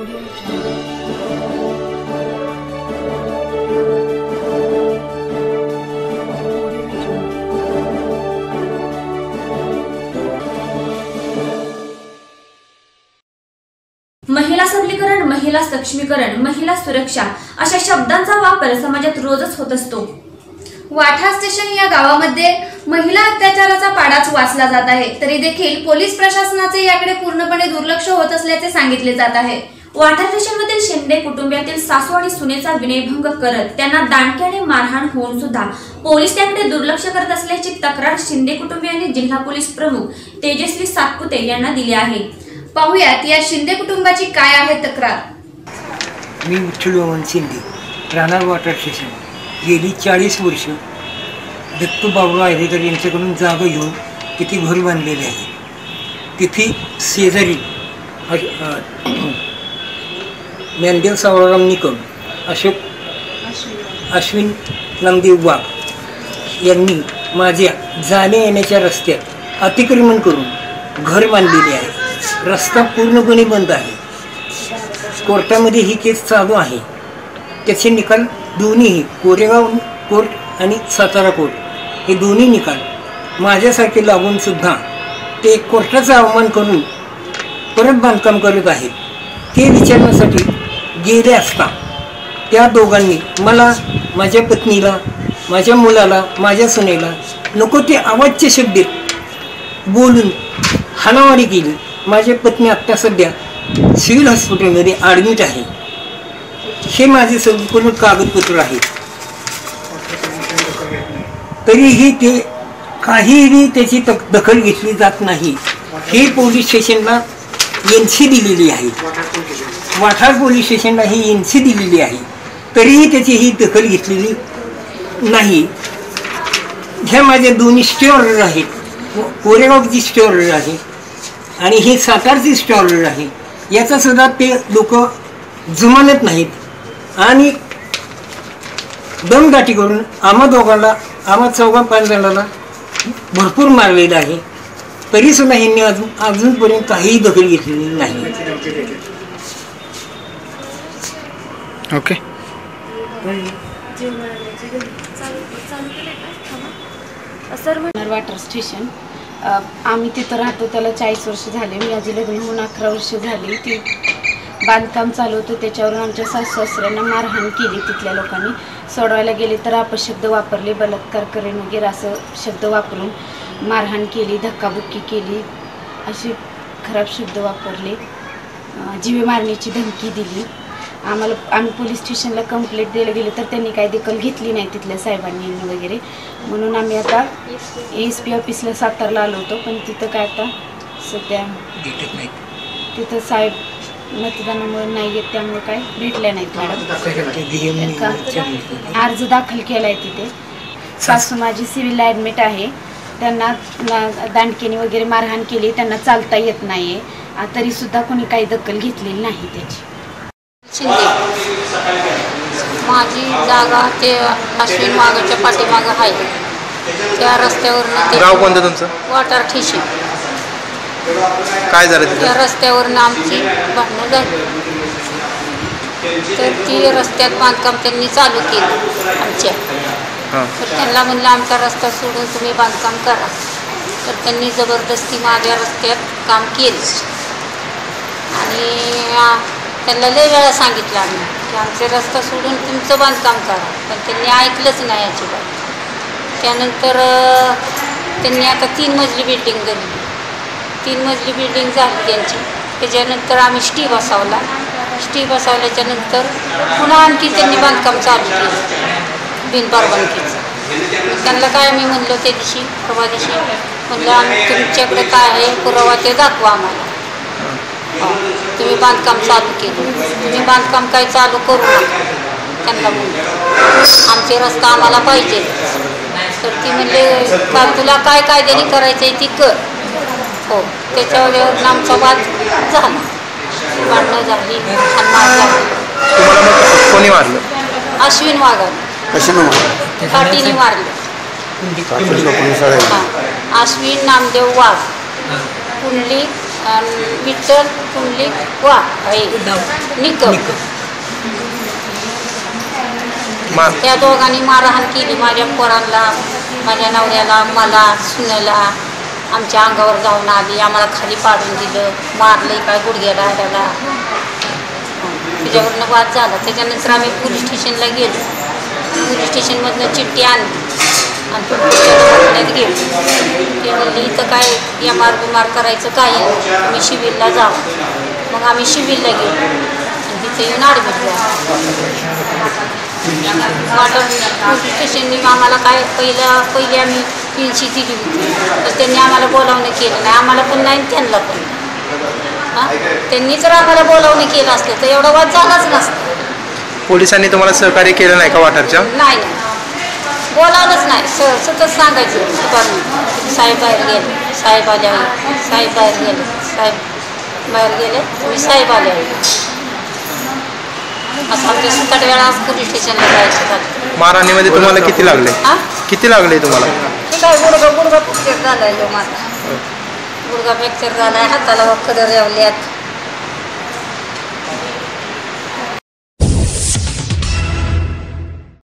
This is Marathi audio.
महिला सबलीकरण, महिला सक्षमीकरण, महिला सुरक्षा अशा शब्दांचा वापर समाजात रोजच होत असतो। वाठा स्टेशन या गावामध्ये महिला अत्याचाराचा पाडाच वाचला जात आहे, तरी देखील पोलीस प्रशासनाचे याकडे पूर्णपणे दुर्लक्ष होत असल्याचे सांगितले जात आहे। वाठा स्टेशनमधील शिंदे कुटुंबातील सासू आणि सुनेचा विनयभंग करत त्यांना दांडक्याने मारहाण होऊन सुद्धा पोलीस त्याकडे दुर्लक्ष करत असल्याची तक्रार शिंदे कुटुंबियांनी जिल्हा पोलीस प्रमुख तेजस्वी सातपुते यांना दिली आहे। पाहुयात या शिंदे कुटुंबाची काय आहे तक्रार। मी विठ्ठल वामन शिंदे, राहणार वाठा स्टेशन। गेली 40 वर्ष दत्तू बाबू आहेरेकर यांच्याकडून जागा घेऊन तिथे घर बांधलेले आहे। तिथे शेजारी ज्ञानदेव सावळराम निकम, अश्विन नामदेव वाघ यांनी माझ्या जाण्या येण्याच्या रस्त्यात अतिक्रमण करून घर बांधलेले आहे। रस्ता पूर्णपणे बंद आहे। कोर्टामध्ये ही केस चालू आहे। त्याचे निकाल दोन्हीही कोरेगाव कोर्ट आणि सातारा कोर्ट हे दोन्ही निकाल माझ्यासारखे लागून सुद्धा ते कोर्टाचा अवमान करून परत बांधकाम करत आहेत। ते विचारण्यासाठी गेले असता त्या दोघांनी मला, माझ्या पत्नीला, माझ्या मुलाला, माझ्या सुनेला नको ते अवाच्य शब्दात बोलून हाणामारी केली। माझी पत्नी आत्ता सध्या सिव्हिल हॉस्पिटलमध्ये ॲडमिट आहे। हे माझे संपूर्ण कागदपत्र आहेत। तरीही ते काहीही त्याची दखल घेतली जात नाही। ही पोलीस स्टेशनला NC दिलेली आहे, वाठा पोलीस स्टेशनला ही NC दिलेली आहे, तरीही त्याची ही दखल घेतलेली नाही। ह्या माझ्या दोन्ही स्टे ऑर्डर आहेत, कोरेगावची स्टे ऑर्डर आहे आणि हे सातारची स्टे ऑर्डर आहे। याचा सुद्धा ते लोक जुमानत नाहीत आणि दमदाटी करून आम्हा दोघांना, आम्हा 4-5 जणांना भरपूर मारलेलं आहे। तरी सुद्धा यांनी अजूनपर्यंत काहीही दखल घेतलेली नाही। ओके, वाठा स्टेशन आम्ही तिथं राहतो, त्याला 40 वर्ष झाले। माझी लग्न होऊन 11 वर्ष झाली। ती बांधकाम चालू होतं, त्याच्यावरून आमच्या सासू-सासऱ्यांना मारहाण केली। तिथल्या लोकांनी सोडवायला गेले तर अपशब्द वापरले, बलात्कार करेन वगैरे असं शब्द वापरून मारहाण केली, धक्काबुक्की केली, असे खराब शब्द वापरले, जीवे मारण्याची धमकी दिली आम्हाला। आम्ही पोलीस स्टेशनला कंप्लेंट द्यायला गेले तर त्यांनी काही दखल घेतली नाही तिथल्या साहेबांनी वगैरे, म्हणून आम्ही आता SP ऑफिसला सातारला आलो होतो। पण तिथं काय आता सध्या तिथं साहेब मतदानामुळे नाही येत, त्यामुळे काय भेटल्या नाहीत मॅडम। अर्ज दाखल केला आहे तिथे। सासू माझी सिव्हिल ॲडमिट आहे, त्यांना दांडकेने वगैरे मारहाण केली, त्यांना चालता येत नाही आहे, तरीसुद्धा कोणी काही दखल घेतलेली नाही त्याची। शिंदे माझी जागा ते अश्विन वाघाच्या पाठीमागं आहे, त्या रस्त्यावरनं। गाव कोणतं तुमचं? वाठा स्टेशन। काय झालं त्या रस्त्यावरनं आमची भांडणं झाली, तर ती रस्त्यात बांधकाम त्यांनी चालू केलं आमच्या। तर त्यांना म्हणलं आमचा रस्ता सोडून तुम्ही बांधकाम करा, तर त्यांनी जबरदस्ती माझ्या रस्त्यात काम केलं आणि त्यांना लय वेळा सांगितलं आम्ही की आमचे रस्ता सोडून तुमचं बांधकाम करा, पण त्यांनी ऐकलंच नाही अजिबात। त्यानंतर त्यांनी आता 3 मजली बिल्डिंग झाली, 3 मजली बिल्डिंग झाली त्यांची। त्याच्यानंतर आम्ही स्टी बसवला, स्टी बसवल्याच्यानंतर पुन्हा आणखी त्यांनी बांधकाम चालू केलं बिनपरवानगीचं। त्यांना काय मी म्हणलं त्या दिवशी, परवा दिवशी म्हणलं आम्ही तुमच्याकडे काय आहे पुरावा ते दाखवा आम्हाला। तुम्ही बांधकाम चालू केलं, तुम्ही बांधकाम काय चालू करू नका त्यांना म्हणलं, आमचे रस्ता आम्हाला पाहिजे। तर ती म्हणले तुला काय कायद्याने करायचं आहे ती कर। हो, त्याच्यावर आमचा वाद झाला, भांडणं झाली आणि मार झाली। कोणी मारलं? अश्विन वाघाने। काठीने मारलं। अश्विन नामदेव वाघ, कुंडली आणि विठ्ठल कुंडली वा आहे निकम. त्या दोघांनी मारहाण केली माझ्या पोरांना, माझ्या नवऱ्याला, मला, सुनेला. आमच्या अंगावर जाऊन आली, आम्हाला खाली पाडून दिलं, मारलं काय गुडघ्याला आड्याला. त्याच्यावरनं वाद झाला. त्याच्यानंतर आम्ही पोलीस स्टेशनला गेलो. पोलीस स्टेशनमधनं चिठ्ठी आणली आणि पुण्यात गेलो. ते म्हणली इथं काय एमार बिमार करायचं काही नाही, तुम्ही शिबिरला जावं. मग आम्ही शिबिरला गेलो आणि तिथे येऊन ॲडमिट झालो. पोलीस स्टेशननी आम्हाला काय पहिले आम्ही 300 दिली होती, तर त्यांनी आम्हाला बोलावणं केलं नाही. आम्हाला पण नाही त्यांना पण हां. त्यांनी जर आम्हाला बोलावणं केलं असतं तर एवढा वाद झालाच नसता. पोलिसांनी तुम्हाला सहकार्य केलं नाही का वाठारच्या? नाही, बोलावलंच नाही. सतत सांगायचं साहेब बाहेर गेले, साहेब आले आहे, साहेब बाहेर गेले, साहेब बाहेर गेले, तुम्ही साहेब आले आहे. असं आमच्या 7-8 वेळा पोलीस स्टेशनला जायचं झालं. मारहाणीमध्ये तुम्हाला किती लागले? हां, किती लागले तुम्हाला? ते काय गुडघा फ्रॅक्चर झाला आहे. माझा गुडघा फ्रॅक्चर झाला आहे, हाताला वखरं रेवल्यात.